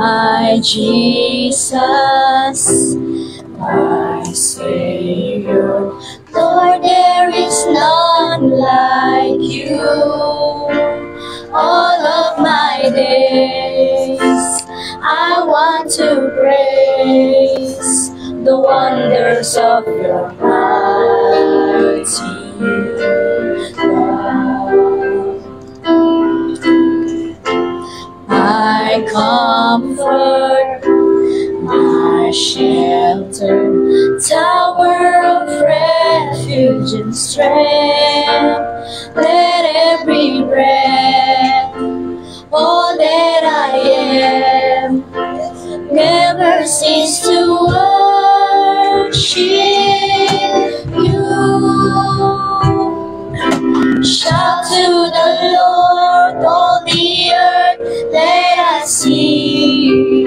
My Jesus, my Savior, Lord, there is none like you. All of my days, I want to praise the wonders of your mighty love. My comfort, my shelter, tower of refuge and strength, let every breath, all that I am, never cease to worship you. Shout to the Lord, all the earth, let us see.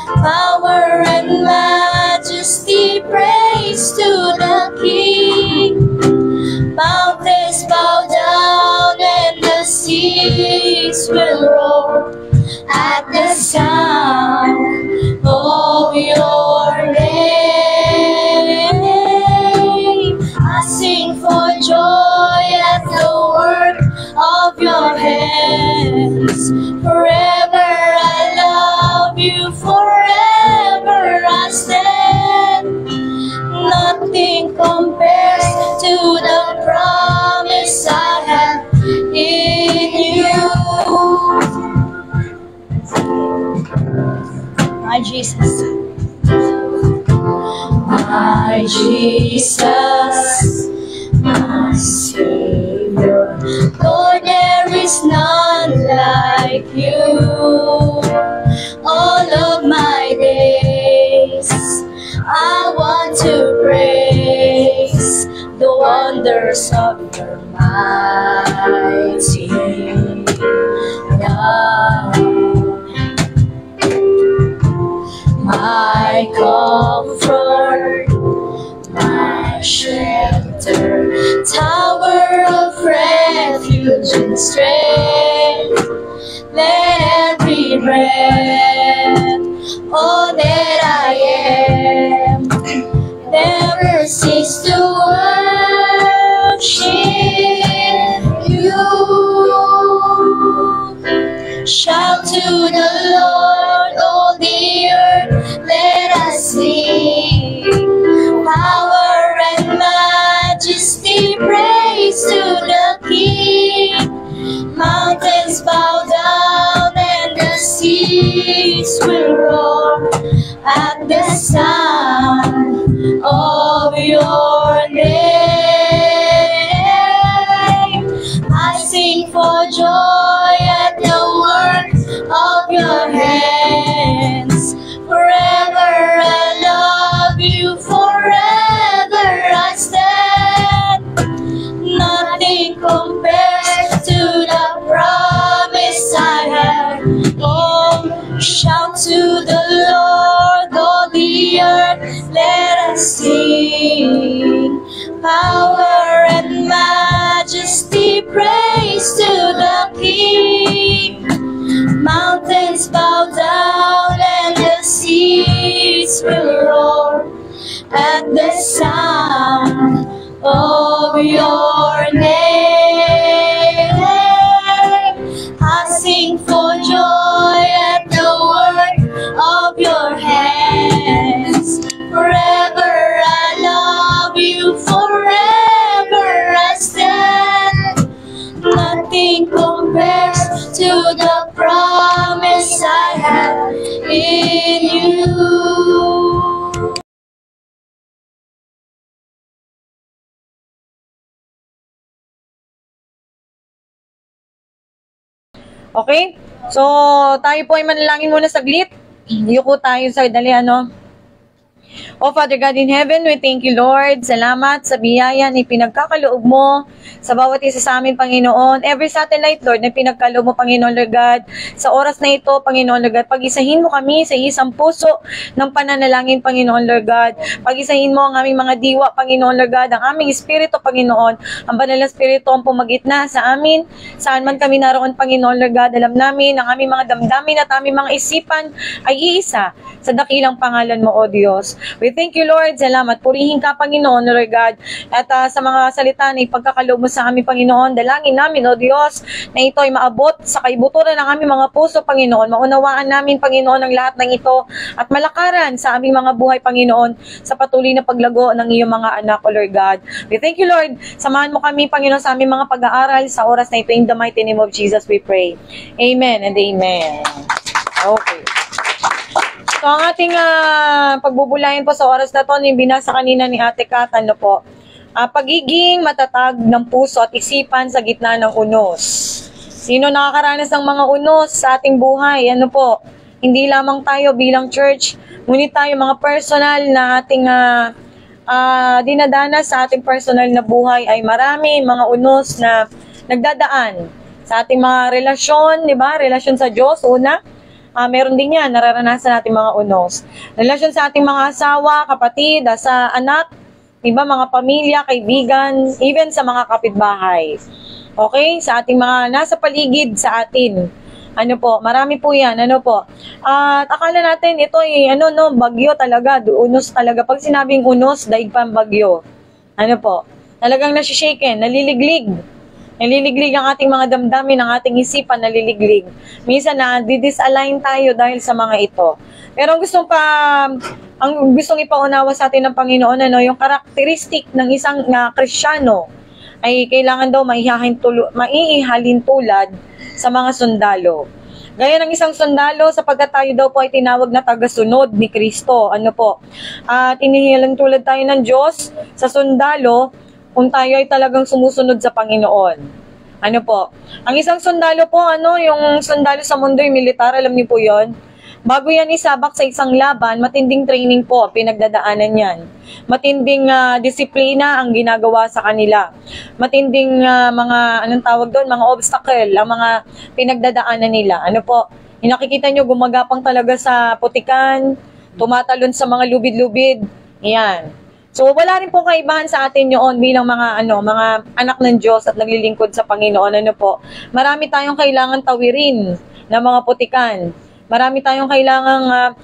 Power and majesty, praise to the King. Mountains bow down and the seas will roar at the sound of your name. I sing for joy at the work of your hands. Forever I love you, forever I stand. Nothing compares to the promise I have in you. My Jesus, my Jesus, my Savior, Lord, there is none like you. All of my days, I want to praise the wonders of your mighty love. My comfort, my shelter, tower of refuge and strength, let every breath, all that I am, never cease to worship you. Shout to the Lord, all the earth, let us sing. Power and majesty, praise to the King. Mountains bow down and the seas will roar at the sound of your name. I sing for joy at the work of your hands. Forever I love you, forever I stand. Nothing compares to the promise I have. Oh, shout to the Lord, all the earth, let us sing. Power and majesty, praise to the King. Mountains bow down and the seas will roar at the sound of your name. I sing for joy at the work of your hands. Forever I love you, forever I stand. Nothing compares to the promise I have in you. Okay? So, tayo po ay manalangin muna saglit. Yuko tayo sa dali, ano? O Father God in heaven, we thank you, Lord. Salamat sa biyaya na pinagkakaloob mo sa bawat isa sa amin, Panginoon. Every satellite, Lord, na pinagkaloob mo, Panginoon, Lord God. Sa oras na ito, Panginoon, Lord God, pag-isahin mo kami sa isang puso ng pananalangin, Panginoon, Lord God. Pag-isahin mo ang aming mga diwa, Panginoon, Lord God, ang aming espiritu, Panginoon. Ang banal na espiritu ang pumagitna sa amin. Saan man kami naroon, Panginoon, Lord God, alam namin, ang aming mga damdamin at aming mga isipan ay iisa sa dakilang pangalan mo, O Diyos. We thank you, Lord. Salamat. Purihin ka, Panginoon, Lord God. At sa mga salita na ipagkakaloob mo sa aming, Panginoon, dalangin namin, O Diyos, na ito ay maabot sa kaibuturan ng aming mga puso, Panginoon. Maunawaan namin, Panginoon, ang lahat ng ito at malakaran sa aming mga buhay, Panginoon, sa patuloy na paglago ng iyong mga anak, O Lord God. We thank you, Lord. Samahan mo kami, Panginoon, sa aming mga pag-aaral sa oras na ito. In the mighty name of Jesus, we pray. Amen and amen. Okay. So, ang ating pagbubulayan po sa oras na to, yung binasa kanina ni Ate Kat, ano po, pagiging matatag ng puso at isipan sa gitna ng unos. Sino nakakaranas ng mga unos sa ating buhay? Ano po, hindi lamang tayo bilang church, ngunit tayo mga personal na ating dinadanas sa ating personal na buhay ay marami mga unos na nagdadaan sa ating mga relasyon, di ba? Relasyon sa Diyos, una. Meron din yan, nararanasan natin mga unos. Relasyon sa ating mga asawa, kapatid, sa anak, iba mga pamilya, kaibigan, even sa mga kapitbahay. Okay? Sa ating mga nasa paligid sa atin. Ano po, marami po yan, ano po. At akala natin, ito ay, bagyo talaga, unos talaga. Pag sinabing unos, daig pa ang bagyo. Ano po, talagang nasishaken, naliliglig. Naliliglig ang ating mga damdamin, ang ating isipan, naliliglig. Minsan na disalign tayo dahil sa mga ito. Pero ang gustong ipaunawa sa atin ng Panginoon, yung karakteristik ng isang Kristiyano ay kailangan daw maiihalin tulad sa mga sundalo. Gaya ng isang sundalo, sapagkat tayo daw po ay tinawag na tagasunod ni Kristo. Ano po? At inihihalin tulad tayo ng Diyos sa sundalo, kung tayo ay talagang sumusunod sa Panginoon. Ano po? Ang isang sundalo po, yung sundalo sa mundo, yung militar, alam niyo po yon. Bago yan isabak sa isang laban, matinding training po, pinagdadaanan yan. Matinding disiplina ang ginagawa sa kanila. Matinding mga obstacle, ang mga pinagdadaanan nila. Ano po? Nakikita nyo, gumagapang talaga sa putikan, tumatalon sa mga lubid-lubid. Yan. So, wala rin pong kaibahan sa atin yun bilang mga anak ng Diyos at naglilingkod sa Panginoon. Ano po? Marami tayong kailangan tawirin na mga putikan. Marami tayong kailangang,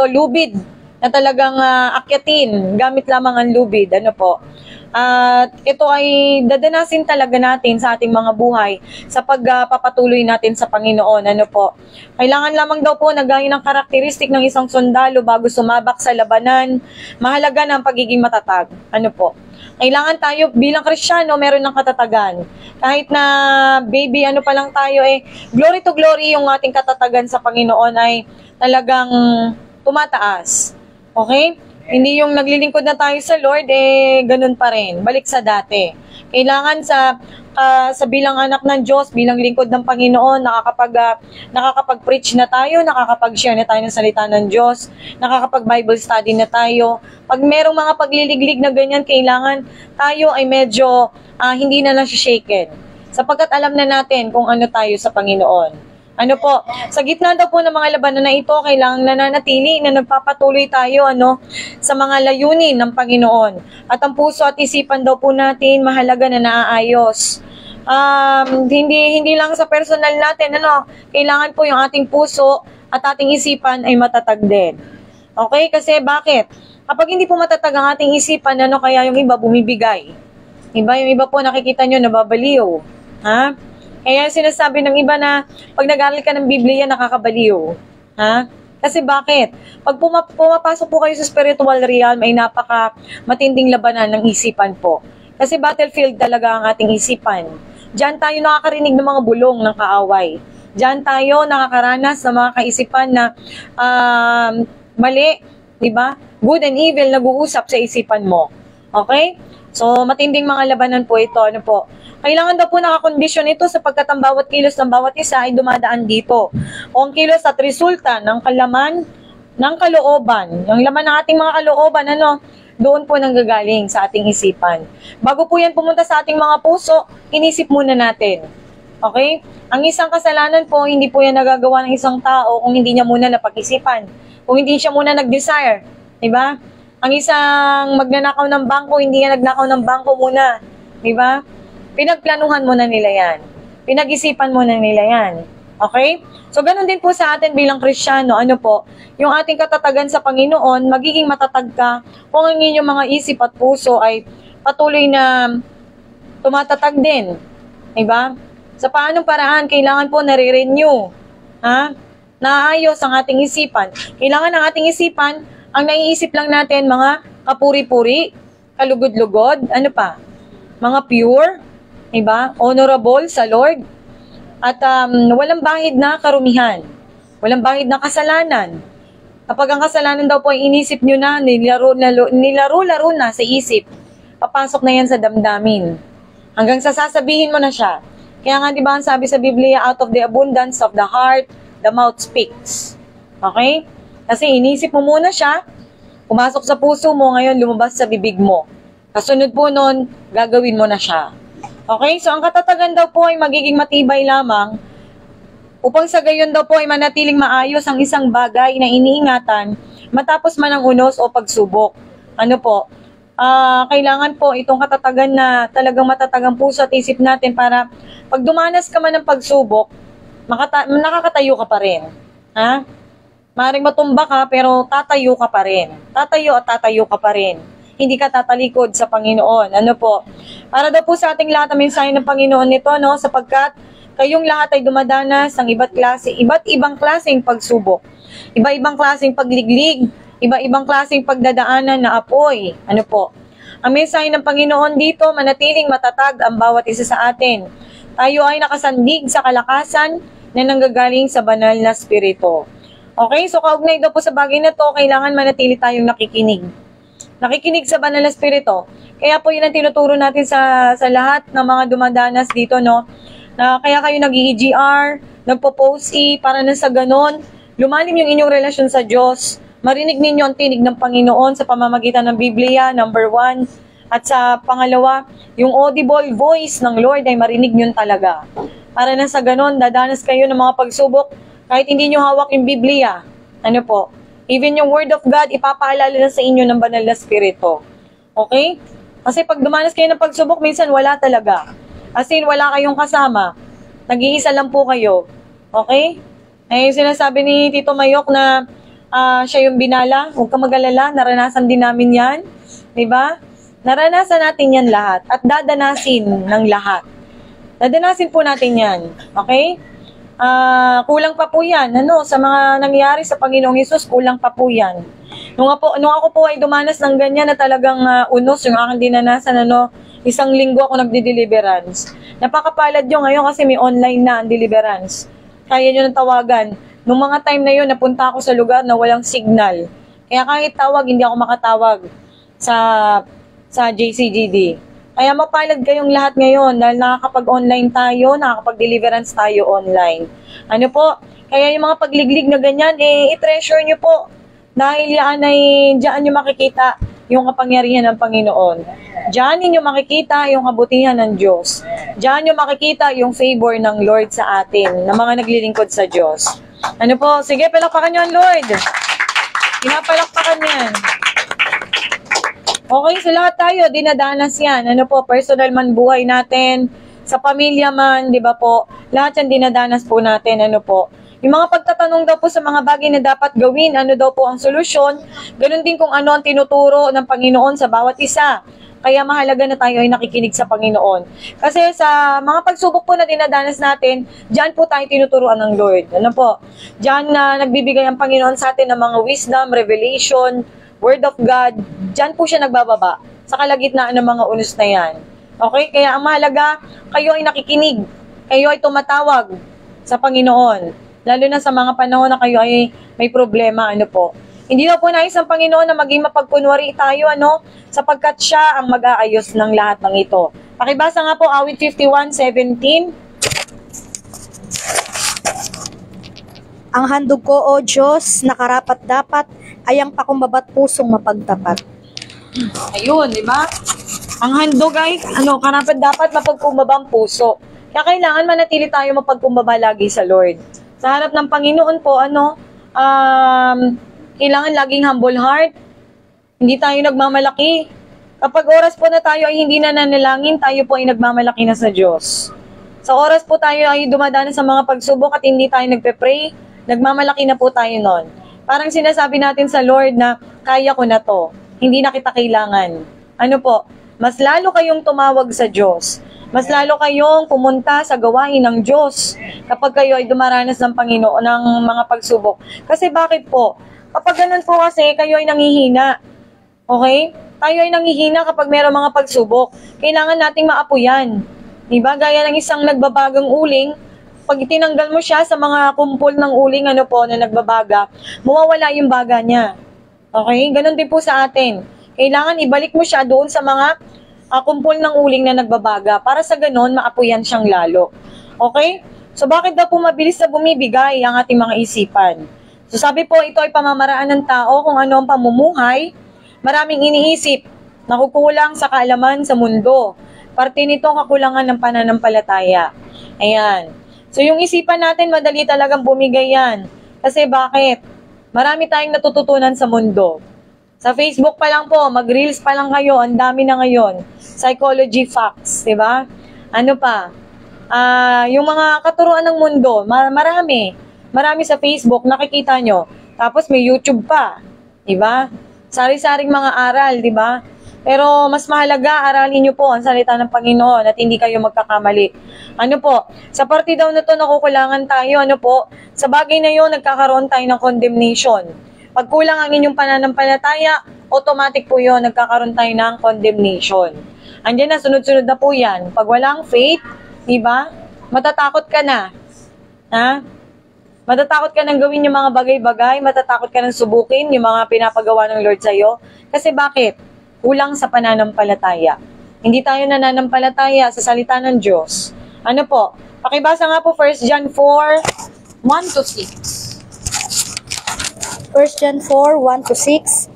lubid na talagang akyatin gamit lamang ang lubid. Ano po? At ito ay dadanasin talaga natin sa ating mga buhay sa pagpapatuloy natin sa Panginoon. Ano po? Kailangan lamang daw po na gaya ng karakteristik ng isang sundalo bago sumabak sa labanan, mahalaga ng pagiging matatag. Ano po? Kailangan tayo bilang Kristiyano meron ng katatagan. Kahit na baby pa lang tayo, glory to glory yung ating katatagan sa Panginoon ay talagang tumataas. Okay? Hindi yung naglilingkod na tayo sa Lord, ganun pa rin. Balik sa dati. Kailangan sa bilang anak ng Diyos, bilang lingkod ng Panginoon, nakakapag-preach na tayo, nakakapag-share na tayo ng salita ng Diyos, nakakapag-Bible study na tayo. Pag merong mga pagliliglig na ganyan, kailangan tayo ay medyo hindi na shaken. Sapagkat alam na natin kung ano tayo sa Panginoon. Ano po, sa gitna daw po ng mga labanan na ito, kailangan nananatili na nagpapatuloy tayo sa mga layunin ng Panginoon. At ang puso at isipan daw po natin mahalaga na naaayos. Hindi lang sa personal natin, kailangan po yung ating puso at ating isipan ay matatag din. Okay? Kasi bakit? Kapag hindi po matatag ang ating isipan, kaya yung iba bumibigay. Yung iba po nakikita nyo nababaliw. Ha? Kaya sinasabi ng iba na pag nag-aaral ka ng Biblia, nakakabaliw. Ha? Kasi bakit? Pag pumapasok po kayo sa spiritual realm, ay napaka matinding labanan ng isipan po. Kasi battlefield talaga ang ating isipan. Diyan tayo nakakarinig ng mga bulong ng kaaway. Diyan tayo nakakaranas ng mga kaisipan na mali, di ba? Good and evil nag-uusap sa isipan mo. Okay? So, matinding mga labanan po ito. Ano po? Kailangan daw po nakakondisyon ito sapagkat ang bawat kilos ng bawat isa ay dumadaan dito. O ang kilos at resulta ng kalaman ng kalooban. Yung laman ng ating mga kalooban, doon po nanggagaling sa ating isipan. Bago po yan pumunta sa ating mga puso, inisip muna natin. Okay? Ang isang kasalanan po, hindi po yan nagagawa ng isang tao kung hindi niya muna napag-isipan. Kung hindi siya muna nag-desire. Diba? Ang isang magnanakaw ng bangko, hindi yan nagnakaw ng bangko muna. Diba? Pinagplanuhan muna nila yan. Pinag-isipan muna nila yan. Okay? So, ganun din po sa atin bilang Kristiyano, yung ating katatagan sa Panginoon, magiging matatag ka kung ang inyong mga isip at puso ay patuloy na tumatatag din. Diba? Sa paanong paraan, kailangan po nare-renew. Naayos ang ating isipan. Kailangan ng ating isipan, ang naiisip lang natin, mga kapuri-puri, kalugod-lugod, mga pure, diba? Honorable sa Lord. At walang bahid na karumihan. Walang bahid na kasalanan. Kapag ang kasalanan daw po ay inisip nyo na, nilaro-laro na sa isip, papasok na yan sa damdamin. Hanggang sa sasabihin mo na siya. Kaya nga diba ang sabi sa Biblia, out of the abundance of the heart, the mouth speaks. Okay? Kasi inisip mo muna siya, pumasok sa puso mo, ngayon lumabas sa bibig mo. Kasunod po nun, gagawin mo na siya. Okay, so ang katatagan daw po ay magiging matibay lamang upang sa gayon daw po ay manatiling maayos ang isang bagay na iniingatan matapos man ang unos o pagsubok. Kailangan po itong katatagan na talagang matatagang puso at isip natin para pag dumanas ka man ng pagsubok, nakakatayo ka pa rin. Maaaring matumba ka pero tatayo ka pa rin. Tatayo at tatayo ka pa rin. Hindi ka tatalikod sa Panginoon. Para daw po sa ating lahat ang mensahe ng Panginoon nito, sapagkat kayong lahat ay dumadanas ng iba't ibang klaseng pagsubok, iba-ibang klaseng pagliglig, iba-ibang klaseng pagdadaanan na apoy. Ang mensahe ng Panginoon dito, manatiling matatag ang bawat isa sa atin. Tayo ay nakasandig sa kalakasan na nanggagaling sa banal na spirito. Okay, so kaugnay daw po sa bagay na to, kailangan manatili tayong nakikinig. Nakikinig sa banal na spirito. Kaya po yun ang tinuturo natin sa lahat ng mga dumadanas dito, na kaya kayo nag-EGR, nagpo-post para na sa ganon, lumalim yung inyong relasyon sa Diyos. Marinig ninyo ang tinig ng Panginoon sa pamamagitan ng Biblia, number 1. At sa pangalawa, yung audible voice ng Lord ay marinig nyo talaga. Para na sa ganon, dadanas kayo ng mga pagsubok, kahit hindi nyo hawak yung Biblia. Even yung Word of God, ipapaalala na sa inyo ng banal na spirito. Okay? Kasi pag dumanas kayo ng pagsubok, minsan wala talaga. As in, wala kayong kasama. Nag-iisa lang po kayo. Okay? Yung sinasabi ni Tito Mayok na siya yung binala. Huwag ka mag-alala. Naranasan din namin yan. Diba? Naranasan natin yan lahat. At dadanasin ng lahat. Dadanasin po natin yan. Okay? Kulang pa po yan. Sa mga nangyari sa Panginoong Hesus, kulang pa po yan. Nung ako po ay dumanas ng ganyan na talagang unos yung aking dinanasan, isang linggo ako nagdi-deliverance. Napakapalad yun ngayon kasi may online na ang deliverance. Kaya nyo ng tawagan. Nung mga time na yun, napunta ako sa lugar na walang signal. Kaya kahit tawag, hindi ako makatawag sa JCGD. Kaya mapalad kayong lahat ngayon dahil nakakapag-online tayo, nakakapag-deliverance tayo online. Kaya yung mga pagliglig na ganyan, i-treasure nyo po. Dahil yan ay diyan nyo makikita yung kapangyarihan ng Panginoon. Diyan ninyo makikita yung kabutihan ng Diyos. Diyan nyo makikita yung favor ng Lord sa atin, ng mga naglilingkod sa Diyos. Sige, palakpakan nyo ang Lord. Pinapalakpakan yan. Okay, so lahat tayo, dinadanas yan. Personal man buhay natin, sa pamilya man, di ba po? Lahat yan dinadanas po natin, Yung mga pagtatanong daw po sa mga bagay na dapat gawin, ano daw po ang solusyon, ganun din kung ano ang tinuturo ng Panginoon sa bawat isa. Kaya mahalaga na tayo ay nakikinig sa Panginoon. Kasi sa mga pagsubok po na dinadanas natin, diyan po tayo tinuturuan ng Lord. Diyan na nagbibigay ang Panginoon sa atin ng mga wisdom, revelation, Word of God, diyan po siya nagbababa sa kalagitnaan ng mga unos na yan. Okay? Kaya ang mahalaga, kayo ay nakikinig. Kayo ay tumatawag sa Panginoon. Lalo na sa mga panahon na kayo ay may problema, Hindi na po nais ng Panginoon na maging mapagkunwari tayo, sapagkat siya ang mag-aayos ng lahat ng ito. Pakibasa nga po, awit 51:17. Ang handog ko, O Diyos, na karapat-dapat ay ang pakumbabat pusong mapagtapat. Ayun, di ba? Ang handog ay, karapat dapat mapagkumbaba ang puso. Kaya kailangan manatili tayo mapagkumbaba lagi sa Lord. Sa harap ng Panginoon po, kailangan laging humble heart. Hindi tayo nagmamalaki. Kapag oras po na tayo ay hindi na nanalangin, tayo po ay nagmamalaki na sa Diyos. Sa oras po tayo ay dumadaan sa mga pagsubok at hindi tayo nagpe-pray, nagmamalaki na po tayo nun. Parang sinasabi natin sa Lord na, kaya ko na to. Hindi na kita kailangan. Mas lalo kayong tumawag sa Diyos. Mas lalo kayong pumunta sa gawain ng Diyos kapag kayo ay dumaranas ng Panginoon ng mga pagsubok. Kasi bakit po? Kapag ganun po kasi, kayo ay nangihina. Okay? Tayo ay nangihina kapag mayroong mga pagsubok. Kailangan nating maapuyan. Diba? Gaya ng isang nagbabagang uling, pag itinanggal mo siya sa mga kumpol ng uling na nagbabaga, mawawala yung baga niya. Okay? Ganun din po sa atin. Kailangan ibalik mo siya doon sa mga kumpol ng uling na nagbabaga para sa ganon maapuyan siyang lalo. Okay? So bakit daw po mabilis na bumibigay ang ating mga isipan? So sabi po, ito ay pamamaraan ng tao kung ano ang pamumuhay. Maraming iniisip, nakukulang sa kaalaman sa mundo. Parte nito ang kakulangan ng pananampalataya. Ayan. So yung isipan natin, madali talagang bumigay yan. Kasi bakit? Marami tayong natututunan sa mundo. Sa Facebook pa lang po, mag-reels pa lang kayo, ang dami na ngayon. Psychology facts, di ba? Yung mga katuruan ng mundo, marami. Marami sa Facebook, nakikita nyo. Tapos may YouTube pa, di ba? Sari-saring mga aral, di ba? Pero mas mahalaga, aralin nyo po ang salita ng Panginoon at hindi kayo magkakamali. Sa parte daw na to, nakukulangan tayo. Sa bagay na yun, nagkakaroon tayo ng condemnation. Pag kulang ang inyong pananampalataya, automatic po yun, nagkakaroon tayo ng condemnation. Andiyan na, sunod-sunod na po yan. Pag walang faith, di ba? Matatakot ka na. Ha? Matatakot ka nang gawin yung mga bagay-bagay, matatakot ka nang subukin yung mga pinapagawa ng Lord sa'yo. Kasi bakit? Kulang sa pananampalataya. Hindi tayo nananampalataya sa salita ng Diyos. Pakibasa nga po 1 John 4, 1-6. 1 John 4, 1-6.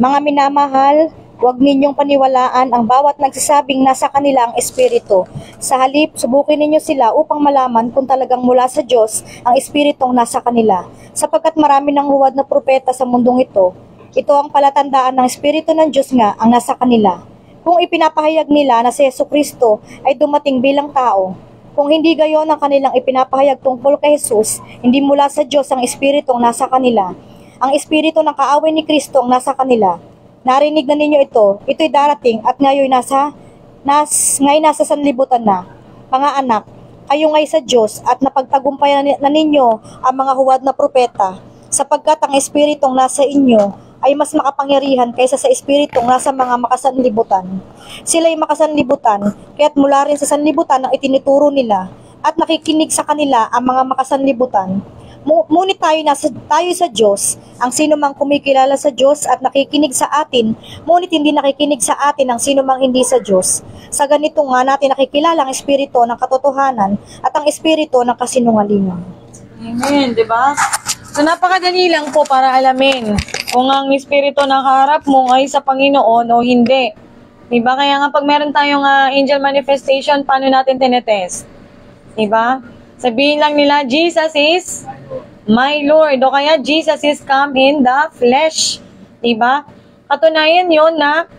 Mga minamahal, huwag ninyong paniwalaan ang bawat nagsasabing nasa kanila ang Espiritu. Sa halip, subukin ninyo sila upang malaman kung talagang mula sa Diyos ang Espiritong nasa kanila. Sapagkat marami ng huwad na propeta sa mundong ito. Ito ang palatandaan ng Espiritu ng Diyos nga ang nasa kanila. Kung ipinapahayag nila na si Jesucristo ay dumating bilang tao, kung hindi gayon ang kanilang ipinapahayag tungkol kay Jesus, hindi mula sa Diyos ang Espiritong nasa kanila. Ang Espiritu ng kaaway ni Kristo ang nasa kanila. Narinig na ninyo ito, ito'y darating at ngayon nasa sanlibutan na. Mga anak, kayo ngay sa Diyos at napagtagumpayan na ninyo ang mga huwad na propeta, sapagkat ang Espiritong nasa inyo ay mas makapangyarihan kaysa sa Espiritong nasa mga makasanlibutan. Sila'y makasanlibutan, kaya't mula rin sa sanlibutan ang itinuturo nila at nakikinig sa kanila ang mga makasanlibutan. Ngunit tayo sa Diyos, ang sino mang kumikilala sa Diyos at nakikinig sa atin, ngunit hindi nakikinig sa atin ang sino mang hindi sa Diyos. Sa ganito nga natin nakikilala ang Espiritu ng katotohanan at ang Espiritu ng kasinungalingan. Amen, di ba? So napakadali lang po para alamin kung ang Espiritu na kaharap mo ay sa Panginoon o hindi. Di ba? Kaya nga pag meron tayong angel manifestation, paano natin tinetest? Di ba? Sabihin lang nila, Jesus is my Lord. O kaya, Jesus is come in the flesh. Diba? Katunayan yun na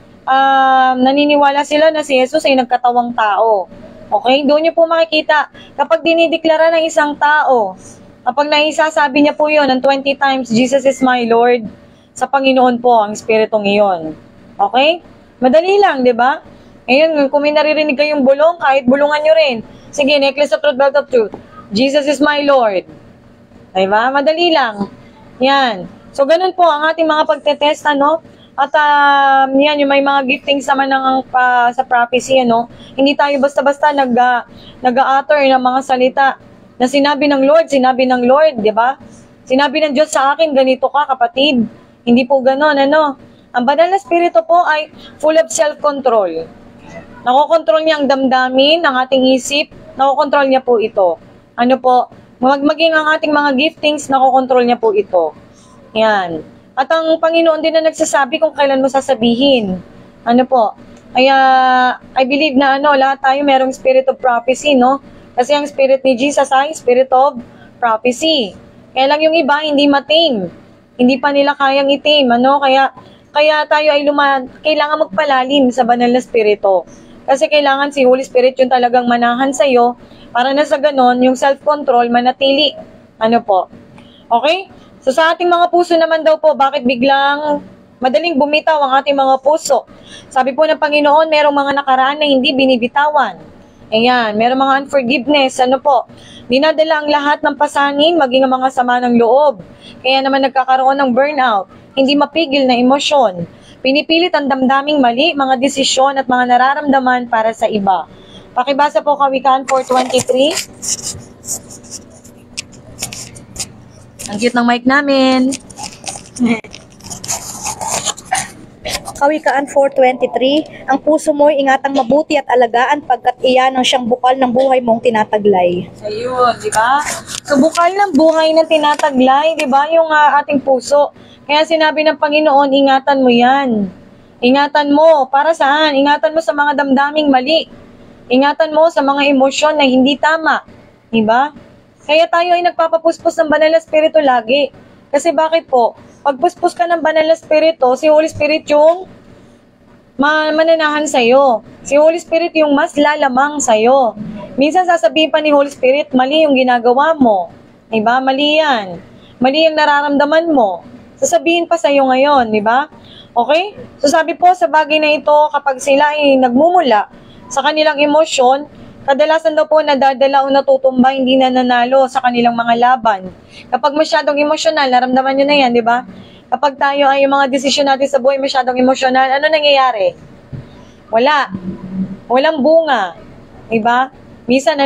naniniwala sila na si Jesus ay nagkatawang tao. Okay? Doon nyo po makikita. Kapag dinideklara ng isang tao, kapag naisasabi niya po yun ng 20 times, Jesus is my Lord, sa Panginoon po ang Espiritong iyon. Okay? Madali lang, diba? Ngayon, kung may naririnig kayong bulong, kahit bulungan nyo rin. Sige, necklace of truth, belt of truth. Jesus is my Lord. Diba? Madali lang. Yan. So, ganun po ang ating mga pagtetest, At yan, yung may mga giftings naman sa prophecy, Hindi tayo basta-basta nag-a-utter ng mga salita na sinabi ng Lord, diba? Sinabi ng Diyos sa akin, ganito ka, kapatid. Hindi po ganon, Ang banal na spirito po ay full of self-control. Nakokontrol niya ang damdamin ng ating isip, nakokontrol niya po ito. Maging ang ating mga giftings, nakokontrol niya po ito. Yan. At ang Panginoon din na nagsasabi kung kailan mo sasabihin. Ano po? Kaya, I believe na lahat tayo merong spirit of prophecy, no? Kasi ang spirit ni Jesus ay spirit of prophecy. Kaya lang yung iba, hindi matame. Hindi pa nila kayang itim, ano? Kaya tayo ay kailangan magpalalim sa banal na spirito. Kasi kailangan si Holy Spirit yung talagang manahan sa'yo para na sa ganon, yung self-control manatili. Ano po? Okay? So sa ating mga puso naman daw po, bakit biglang madaling bumitaw ang ating mga puso? Sabi po ng Panginoon, merong mga nakaraan na hindi binibitawan. Ayan, merong mga unforgiveness. Ano po? Dinadala ang lahat ng pasanin, maging ang mga sama ng loob. Kaya naman nagkakaroon ng burnout. Hindi mapigil na emosyon. Pinipilit ang damdaming mali, mga desisyon at mga nararamdaman para sa iba. Pakibasa po Kawikaan 4:23. Ang cute ng mic namin. Kawikaan 4:23, ang puso mo'y ingatang mabuti at alagaan pagkat iyan ang siyang bukal ng buhay mong tinataglay. Ayun, di ba? So, bukal ng buhay na tinataglay, di ba? Yung ating puso. Kaya sinabi ng Panginoon, ingatan mo yan. Ingatan mo. Para saan? Ingatan mo sa mga damdaming mali. Ingatan mo sa mga emosyon na hindi tama. Di ba? Kaya tayo ay nagpapapuspos ng banal na spirito lagi. Kasi bakit po? Pagpuspos ka ng banal na spirito, si Holy Spirit yung mananahan sa'yo. Si Holy Spirit yung mas lalamang sa'yo. Minsan sasabihin pa ni Holy Spirit, mali yung ginagawa mo. Diba? Mali yan. Mali yung nararamdaman mo. Sasabihin pa sa'yo ngayon, diba? Okay? So sabi po sa bagay na ito, kapag sila ay nagmumula sa kanilang emosyon, kadalasan daw po nadadala o natutumba, hindi na nanalo sa kanilang mga laban. Kapag masyadong emosyonal, naramdaman nyo na yan, di ba? Kapag tayo ay yung mga desisyon natin sa buhay masyadong emosyonal, ano nangyayari? Wala. Walang bunga. Di ba? Minsan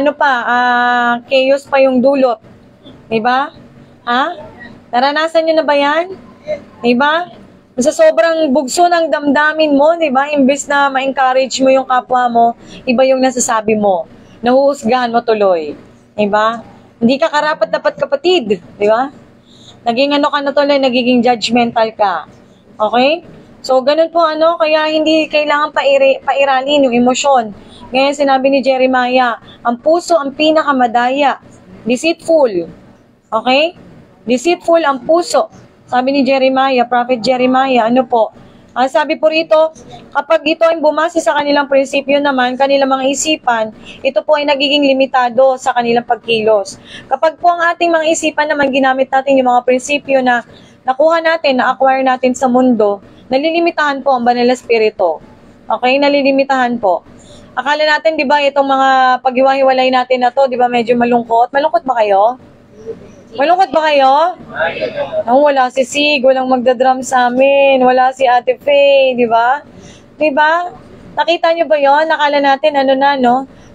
chaos pa yung dulot. Di ba? Ha? Naranasan nyo na ba yan? Di ba? Sa sobrang bugso ng damdamin mo, di ba? Imbes na ma-encourage mo yung kapwa mo, iba yung nasasabi mo. Nahuhusgahan mo tuloy. Di ba? Hindi ka karapat-dapat kapatid. Di ba? Naging ka na tuloy, nagiging judgmental ka. Okay? So, ganun po kaya hindi kailangan pairalin yung emosyon. Ngayon sinabi ni Jeremiah, ang puso ang pinakamadaya. Deceitful. Okay? Deceitful ang puso. Sabi ni Jeremiah, Prophet Jeremiah, sabi po rito, kapag ito ay bumase sa kanilang prinsipyo naman, kanilang mga isipan, ito po ay nagiging limitado sa kanilang pagkilos. Kapag po ang ating mga isipan naman, ginamit natin yung mga prinsipyo na nakuha natin, na-acquire natin sa mundo, nalilimitahan po ang banal na spirito. Okay? Nalilimitahan po. Akala natin, di ba, itong mga paghiwa-hiwalay natin na to, di ba, medyo malungkot? Malungkot ba kayo? Malungkot ba kayo? Wala si Sig, walang magdadrum sa amin, wala si Ate Faye, di ba? Di ba? Nakita nyo ba yon? Nakala natin,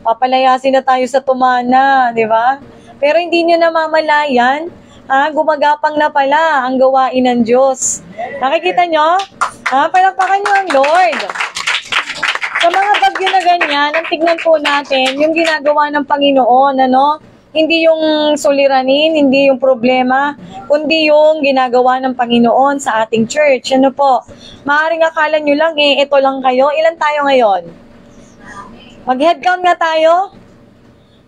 papalayasin na tayo sa tumana, di ba? Pero hindi nyo namamalayan, gumagapang na pala ang gawain ng Diyos. Nakikita nyo? Palakpakan nyo ang Lord. Sa mga bagyo na ganyan, ang tignan po natin, yung ginagawa ng Panginoon, hindi yung suliranin, hindi yung problema, kundi yung ginagawa ng Panginoon sa ating church. Maaaring akala nyo lang, ito lang kayo. Ilan tayo ngayon? Mag-head count nga tayo?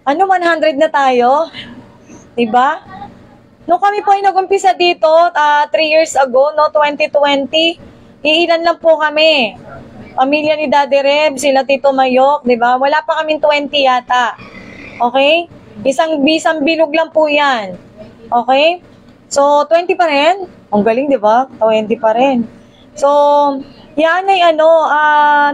100 na tayo? Diba? Nung kami po ay nag-umpisa dito, 3 years ago, 2020, iilan lang po kami. Pamilya ni Daddy Reb, sila Tito Mayok, diba? Wala pa kaming 20 yata. Okay? Isang bilog lang po yan. Okay? So, 20 pa rin. Ang galing, di ba? 20 pa rin. So, yan ay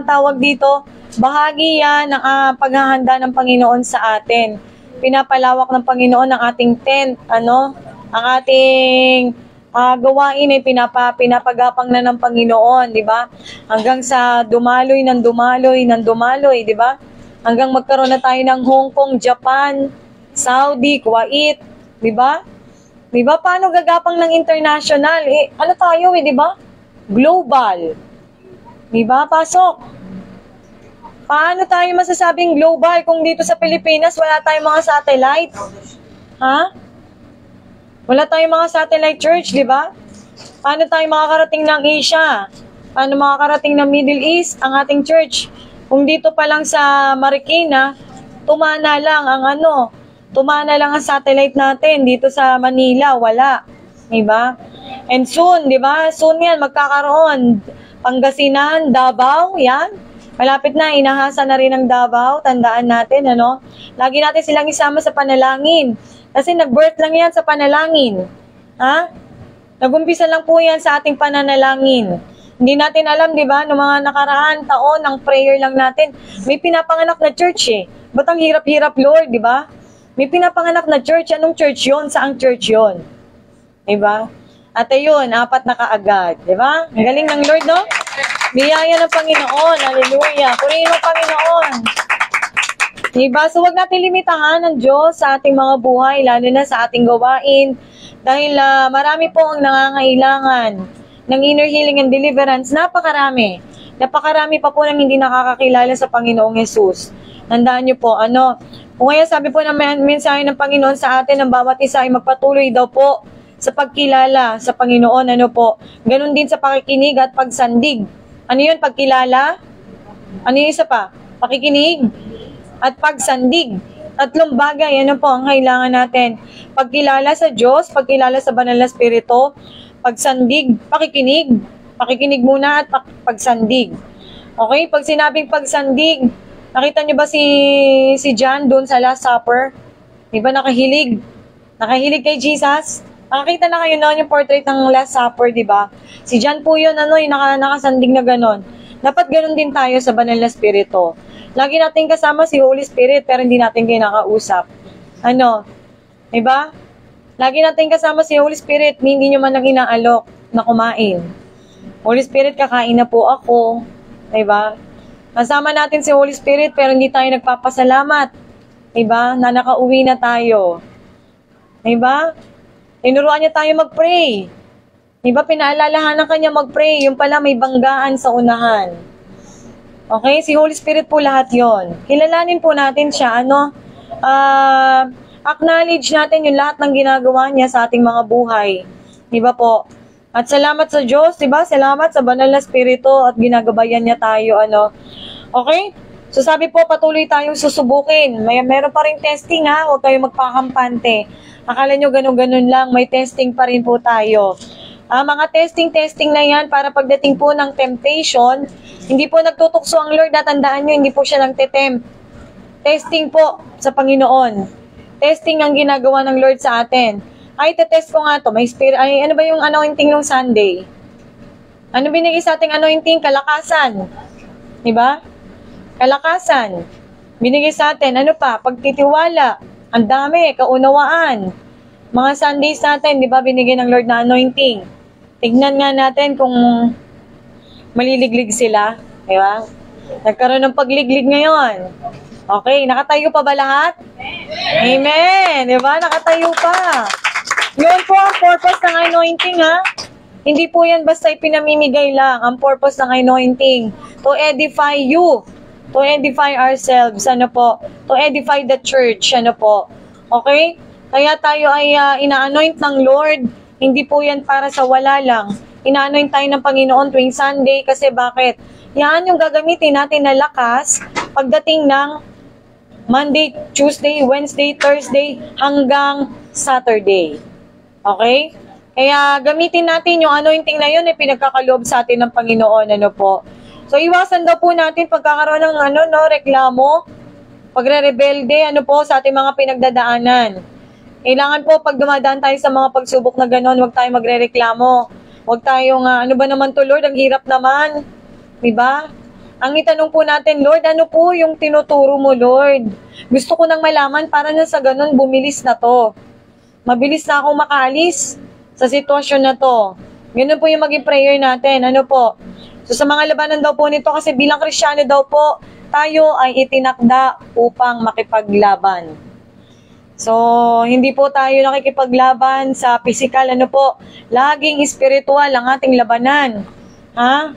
tawag dito, bahagi yan ng paghahanda ng Panginoon sa atin. Pinapalawak ng Panginoon ang ating tent, ang ating gawain ay pinapagapang na ng Panginoon, di ba? Hanggang sa dumaloy, di ba? Hanggang magkaroon na tayo ng Hong Kong, Japan, Saudi, Kuwait, di ba? Di ba? Paano gagapang ng international? Tayo di ba? Global. Di ba? Pasok. Paano tayo masasabing global kung dito sa Pilipinas wala tayong mga satellite? Ha? Wala tayong mga satellite church, di ba? Paano tayo makakarating ng Asia? Paano makakarating ng Middle East ang ating church? Kung dito pa lang sa Marikina, tumana lang ang satellite natin dito sa Manila, wala. Di ba? And soon, di ba? Soon yan, magkakaroon. Pangasinan, Davao, yan. Malapit na, inahasa na rin ang Davao. Tandaan natin, Lagi natin silang isama sa panalangin. Kasi nag-birth lang yan sa panalangin. Ha? Nag-umpisa lang po yan sa ating pananalangin. Hindi natin alam, di ba? Noong mga nakaraan taon, ng prayer lang natin. May pinapanganak na church eh. Ba't ang hirap-hirap, Lord, di ba? May pinapanganak na church. Anong church yon? Saang church yon? Di ba? At ayun, 4 na kaagad. Di ba? Ang galing ng Lord, no? Biyaya ng Panginoon. Hallelujah. Purihin mo, Panginoon. Diba? So, huwag natin limitahan ng Diyos sa ating mga buhay, lalo na sa ating gawain. Dahil marami po ang nangangailangan ng inner healing and deliverance. Napakarami. Napakarami pa po ng hindi nakakakilala sa Panginoong Jesus. Tandaan niyo po, kung kaya sabi po ng mensahe ng Panginoon sa atin, ng bawat isa ay magpatuloy daw po sa pagkilala sa Panginoon, Ganon din sa pakikinig at pagsandig. Ano yun, pagkilala? Ano yung isa pa? Pakikinig at pagsandig. 3 bagay, po ang kailangan natin. Pagkilala sa Diyos, pagkilala sa Banal na Espiritu, pagsandig, pakikinig. Pakikinig muna at pagsandig. Okay, pag sinabing pagsandig, nakita niyo ba si John doon sa Last Supper? Di ba nakahilig? Nakahilig kay Jesus? Nakakita na kayo noon yung portrait ng Last Supper, di ba? Si John po yun, yung nakasandig na ganon. Dapat ganon din tayo sa Banal na Espiritu. Lagi natin kasama si Holy Spirit, pero hindi natin kinakausap. Di ba? Lagi natin kasama si Holy Spirit, hindi nyo man lang inaalok na kumain. Holy Spirit, kakain na po ako. Di ba? Kasama natin si Holy Spirit, pero hindi tayo nagpapasalamat. Di ba? Na nakauwi na tayo. Di ba? Tinuruan niya tayo mag-pray. Di ba? Pinaalalahanan kanya mag-pray. Yung pala may banggaan sa unahan. Okay? Si Holy Spirit po lahat yon. Kilalanin po natin siya. Acknowledge natin yung lahat ng ginagawa niya sa ating mga buhay. Di ba po? At salamat sa Diyos, di ba? Salamat sa Banal na Espiritu at ginagabayan niya tayo. Okay? So sabi po, patuloy tayong susubukin. Meron pa rin testing, ha? Huwag kayong magpakampante. Akala nyo ganun-ganun lang, may testing pa rin po tayo. Mga testing na yan para pagdating po ng temptation, hindi po nagtutukso ang Lord, tandaan nyo, hindi po siya nagtetempt. Testing po sa Panginoon. Testing ang ginagawa ng Lord sa atin. Ay, tetest ko nga to. May spirit. Ay, ano ba yung anointing ng Sunday? Ano binigay sa ating anointing? Kalakasan. Diba? Kalakasan. Binigay sa atin. Ano pa? Pagtitiwala. Ang dami. Kaunawaan. Mga Sundays natin, di ba, binigay ng Lord na anointing. Tignan nga natin kung maliliglig sila. Di ba? Nagkaroon ng pagliglig ngayon. Okay, nakatayo pa ba lahat? Amen! Di ba? Nakatayo pa. Yun po ang purpose ng anointing, ha? Hindi po yan basta ipinamimigay lang. Ang purpose ng anointing, to edify you. To edify ourselves. To edify the church. Okay? Kaya tayo ay ina-anoint ng Lord. Hindi po yan para sa wala lang. Ina-anoint tayo ng Panginoon tuwing Sunday kasi bakit? Yan yung gagamitin natin na lakas pagdating ng Monday, Tuesday, Wednesday, Thursday, hanggang Saturday. Okay? Kaya gamitin natin yung anointing na yun pinagkakaloob sa atin ng Panginoon. So iwasan daw po natin pagkakaroon ng reklamo, pagre-rebelde, sa ating mga pinagdadaanan. Kailangan po pag dumadaan tayo sa mga pagsubok na gano'n, huwag tayong magre-reklamo. Huwag tayong, ano ba naman to Lord, ang hirap naman. Diba? Ang itanong po natin, Lord, ano po yung tinuturo mo, Lord? Gusto ko nang malaman para na sa gano'n bumilis na to. Mabilis na akong makaalis sa sitwasyon na to. Ganun po yung maging prayer natin. So sa mga labanan daw po nito, kasi bilang Kristiyano daw po, tayo ay itinakda upang makipaglaban. So, hindi po tayo nakikipaglaban sa physical, laging spiritual ang ating labanan. Ha?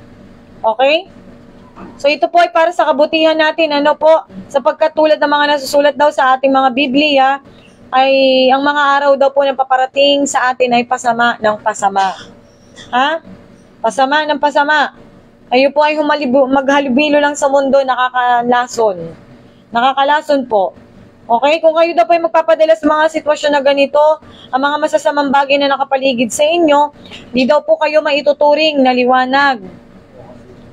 Okay? So, ito po ay para sa kabutihan natin, sapagkat tulad ng mga nasusulat daw sa ating mga Biblia, ay ang mga araw daw po na paparating sa atin ay pasama ng pasama. Ha? Pasama ng pasama. Kayo po ay maghalubilo lang sa mundo, nakakalason. Nakakalason po. Okay? Kung kayo daw po ay magpapadala sa mga sitwasyon na ganito, ang mga masasamang bagay na nakapaligid sa inyo, di daw po kayo maituturing na liwanag.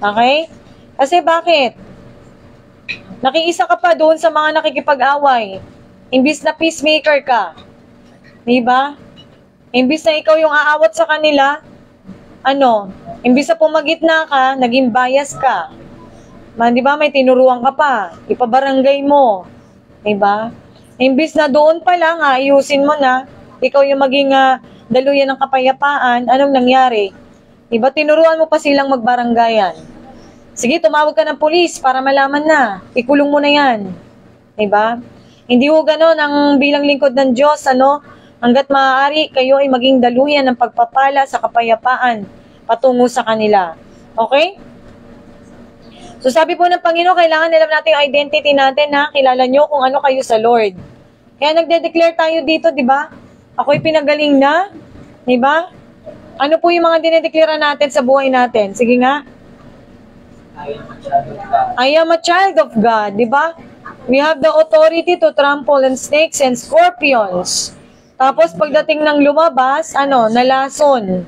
Okay? Kasi bakit? Nakiisa ka pa doon sa mga nakikipag-away. Imbis na peacemaker ka. Diba? Imbis na ikaw yung aawat sa kanila, imbis na pumagitna ka, naging bias ka. Diba? May tinuruan ka pa. Ipabarangay mo. Diba? Imbis na doon pa lang, ayusin mo na, ikaw yung maging daluyan ng kapayapaan, anong nangyari? Diba? Tinuruan mo pa silang magbaranggayan. Sige, tumawag ka ng pulis para malaman na. Ikulong mo na yan. Diba? Hindi ho ganon ang bilang lingkod ng Diyos, hanggat maaari kayo ay maging daluyan ng pagpapala sa kapayapaan patungo sa kanila. Okay? So sabi po ng Panginoon, kailangan alam natin yung identity natin, kilala nyo kung ano kayo sa Lord. Kaya nagde-declare tayo dito, di ba? Ako'y pinagaling na, di ba? Ano po yung mga dinedeklara natin sa buhay natin? Sige nga. I am a child of God, di ba? We have the authority to trample on snakes and scorpions. Tapos pagdating ng lumabas, nalason.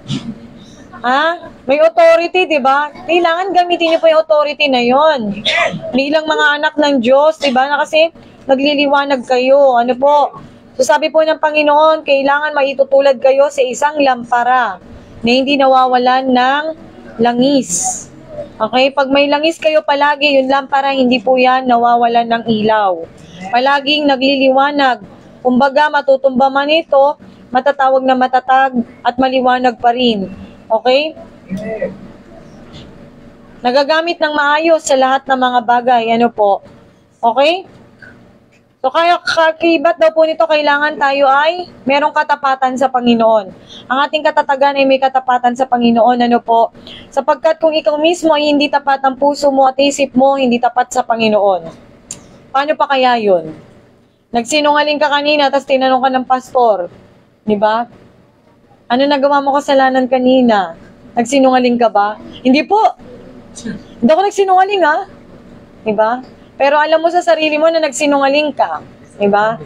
May authority, di ba? Kailangan gamitin niyo po yung authority na yon. Bilang mga anak ng Diyos, di ba? Na kasi nagliliwanag kayo. So sabi po ng Panginoon, kailangan maitutulad kayo sa isang lampara na hindi nawawalan ng langis. Okay, pag may langis kayo palagi, yung lampara, hindi po yan nawawalan ng ilaw. Palaging nagliliwanag. Kumbaga, matutumba man ito, matatawag na matatag at maliwanag pa rin. Okay? Nagagamit ng maayos sa lahat ng mga bagay. Okay? So, kaya kakibat daw po nito, kailangan tayo ay merong katapatan sa Panginoon. Ang ating katatagan ay may katapatan sa Panginoon. Sapagkat kung ikaw mismo ay hindi tapat ang puso mo at isip mo, hindi tapat sa Panginoon. Paano pa kaya yun? Nagsinungaling ka kanina, tapos tinanong ka ng pastor. Diba? Ano nagawa mo kasalanan kanina? Nagsinungaling ka ba? Hindi po. Hindi ako nagsinungaling, Diba? Pero alam mo sa sarili mo na nagsinungaling ka. Diba?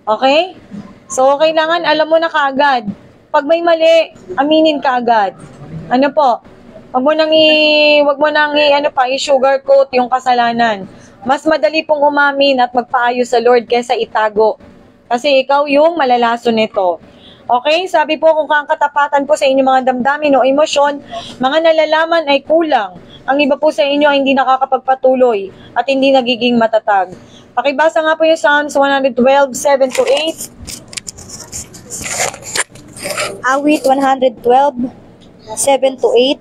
Okay? So, kailangan alam mo na kaagad. Pag may mali, aminin ka agad. Wag mo nang i-sugarcoat yung kasalanan. Mas madali pong umamin at magpaayos sa Lord kaysa itago. Kasi ikaw yung malalason nito. Okay? Sabi po, kung ang katapatan po sa inyong mga damdamin o emosyon, mga nalalaman ay kulang. Ang iba po sa inyo ay hindi nakakapagpatuloy at hindi nagiging matatag. Pakibasa nga po yung Psalms 112, 7-8. Awit 112, 7-8.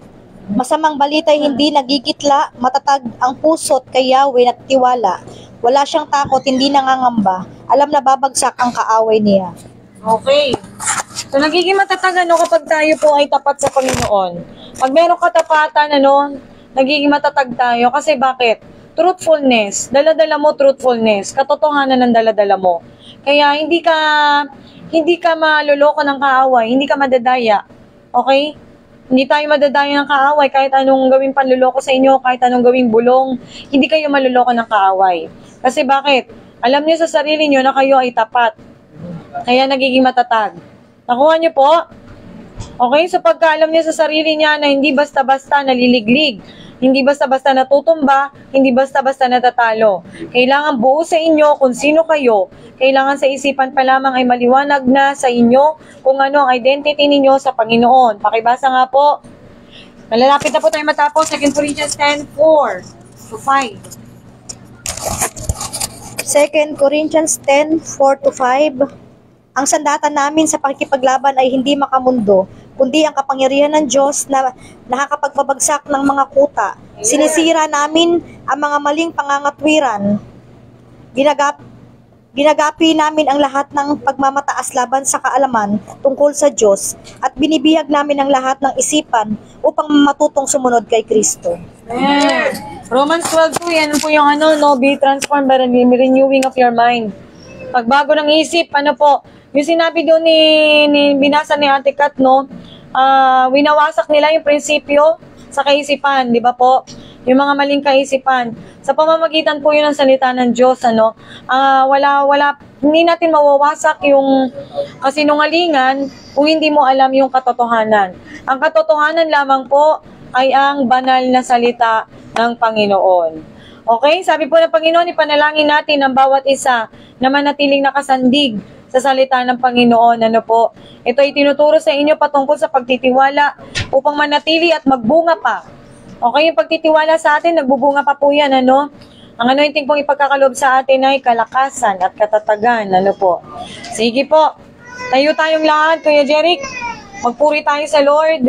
Masamang balita ay hindi nagigitla, matatag ang puso't kay Yahweh at tiwala. Wala siyang takot, hindi nangangamba. Alam na babagsak ang kaaway niya. Okay. So, nagiging matatag kapag tayo po ay tapat sa Panginoon. Pag meron katapatan, nagiging matatag tayo. Kasi bakit? Truthfulness. Dala-dala mo truthfulness. Katotohanan ng dala-dala mo. Kaya hindi ka maloloko ng kaaway. Hindi ka madadaya. Okay? Hindi tayo madadaya ng kaaway. Kahit anong gawing panluloko sa inyo, kahit anong gawing bulong, hindi kayo maloloko ng kaaway. Kasi bakit? Alam niyo sa sarili niyo na kayo ay tapat. Kaya nagiging matatag. Nakuha niyo po? Okay? So pagkaalam niya sa sarili niya na hindi basta-basta naliliglig, hindi basta-basta natutumba, hindi basta-basta natatalo. Kailangan buo sa inyo kung sino kayo. Kailangan sa isipan pa lamang ay maliwanag na sa inyo kung ano ang identity ninyo sa Panginoon. Pakibasa nga po. Malalapit na po tayo matapos. 2 Corinthians 10:4-5. 2 Corinthians 10:4-5. Ang sandata namin sa pakikipaglaban ay hindi makamundo, kundi ang kapangyarihan ng Diyos na nakakapagbabagsak ng mga kuta. Sinisira namin ang mga maling pangangatwiran. Ginagapi namin ang lahat ng pagmamataas laban sa kaalaman tungkol sa Diyos at binibihag namin ang lahat ng isipan upang matutong sumunod kay Kristo. Romans 12:2, yan po yung be transformed by the renewing of your mind. Pagbago ng isip, ano po, yung sinabi doon binasa ni Ate Kat, no, winawasak nila yung prinsipyo sa kaisipan, di ba po? Yung mga maling kaisipan. Sa pamamagitan po yun ng salita ng Diyos, ano, hindi natin mawawasak yung kasinungalingan kung hindi mo alam yung katotohanan. Ang katotohanan lamang po ay ang banal na salita ng Panginoon. Okay? Sabi po ng Panginoon, ipanalangin natin ang bawat isa na manatiling nakasandig sa salita ng Panginoon. Ano po? Ito ay tinuturo sa inyo patungkol sa pagtitiwala upang manatili at magbunga pa. Okay, yung pagtitiwala sa atin, nagbubunga pa po yan, ano? Ang anointing pong ipagkakalob sa atin ay kalakasan at katatagan, ano po? Sige po, tayo tayong lahat, Kuya Jeric. Magpuri tayo sa Lord.